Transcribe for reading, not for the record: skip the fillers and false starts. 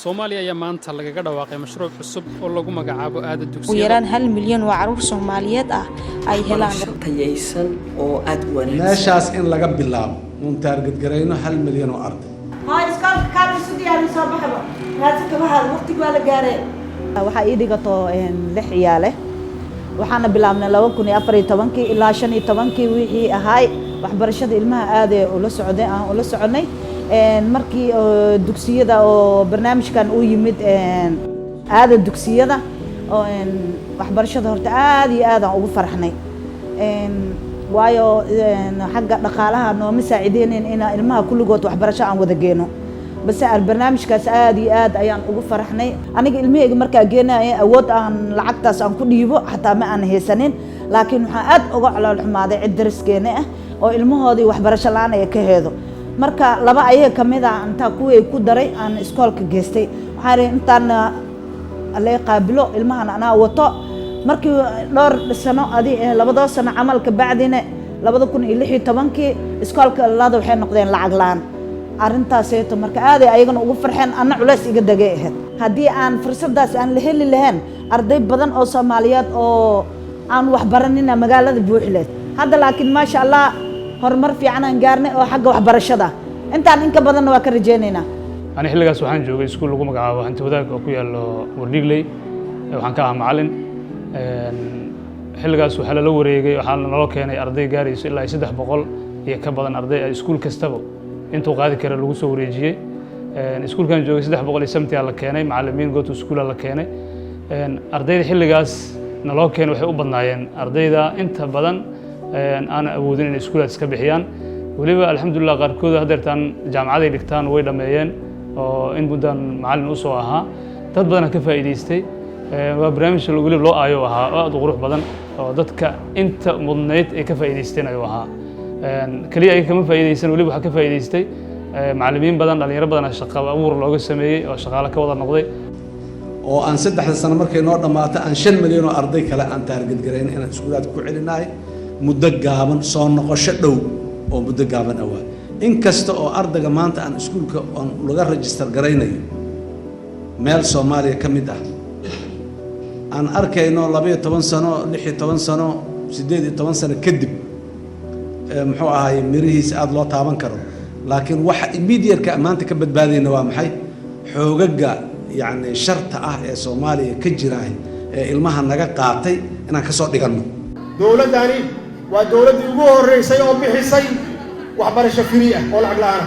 Soomaaliya ayaa maanta lagaga dhawaaqay mashruuc cusub oo lagu magacaabo aada dugsiyada. Ugu yaraan 1 milyan oo caruur Soomaaliyeed ah ay helaan tayaysan oo aad u wanaagsan. meeshaas in laga bilaabo uun target gareyno 1 milyan oo arday. هاي إسكال كانوا سديان يصبحوا هذا كمان الوقت قال جاري waxaa ii dhigato 6 ciyaale waxaana bilaabnay 2014 ilaa 15 wixii ahaay waxbarashada ilmaha aad ee ula socday aan ula soconay markii dugsiyada oo barnaamijkan uu yimid aada dugsiyada oo waxbarashada horta aad iyo aad aan ugu farxnay waayo xagga dhaqaalaha nooma saacideyneen in ilmaha kulligood waxbarasho aan wada geeno bas barnaamijkaas aad iyo aad ayaan ugu faraxnay aniga ilmahayga markaa geenay awood aan lacagtaas aan ku dhiibo xataa ma aan haysanin laakiin waxaan aad uga calool xumaaday cid dariskeena ah oo ilmahoodii waxbarasho la'aan ay ka heedo marka laba ayaga kamid ah inta kuwii ku daray aan iskoolka geystay waxaan intaan la qaabilo ilmahan anaa wato markii dhowr sano labada sano camalka bacdina 2016 iskoolka laada waxay noqdeen lacag la'aan arintaaseeto marka aad ay ayagana ugu farxeen anna culays iga dagay ahayd haddii aan fursadaas aan la heli lahayn arday badan oo Soomaaliyeed oo aan wax baranina magaalada buuxleed hadda laakiin ma sha Allah horumar fiican aan gaarnay oo xagga waxbarashada intaan in ka badan waa ka rajaynaynaa ani xilligaas waxaan joogay iskuul lagu magacaabo hanti wadaag oo ku yaalo Wardhigley waxaan ka ahaa macallin xilligaas waxa la wareegay waxaan naloo keenay arday gaarayso ilaa 300 iyo ka badan arday ay iskuul kastaba intuu qaadi kara lagu soo wareejiyay iskuulkan joogay 370 la keenay macallimiin gooto iskuula la keenay ardayda xilligaas naloo keenay waxay u badnaayeen ardayda inta badan aan awoodin in iskuulaad iska bixiyaan waliba alxamdulillah qaarkood hadeertaan jaamacaday dhigtaan way dhameeyeen oo in muddan macallin u soo ahaa dad badan ka faa'iideystay waa barnaamij waliba loo aayo ahaa aad u qurux badan oo dadka inta mudnayd ay ka faa'iideysteen ayuu ahaa kaliya ay kama faa'iideysan waliba waxa ka faa'iideystay macallimiin badan dhalinyaro badan shaqo abuur looga sameeyay oo shaqaale ka wada noqday oo aan 3 sano markay noo dhamaato aan 5 milyan oo arday kale aan target gareyn in iskuulaad ku celinaay muddo gaaban soo noqosho dhow oo muddo gaaban awaad in kasta oo ardayga maanta aan iskuulka aan laga register gareynayo meel Soomaaliya kamid ah aan arkayno 12 sano 16 sano 18 sano kadib muxuu ahaay mirihiis aad loo taaban karo laakiin waxa immediate ka maanta ka badbaadayna waa maxay xoogaga yani sharta ah ee Soomaaliya ka jiray ee ilmaha naga qaatay inaan ka soo dhigano dawladani waa dawladii ugu horeysay oo bixisay waxbarasho free ah oo lacag la'aan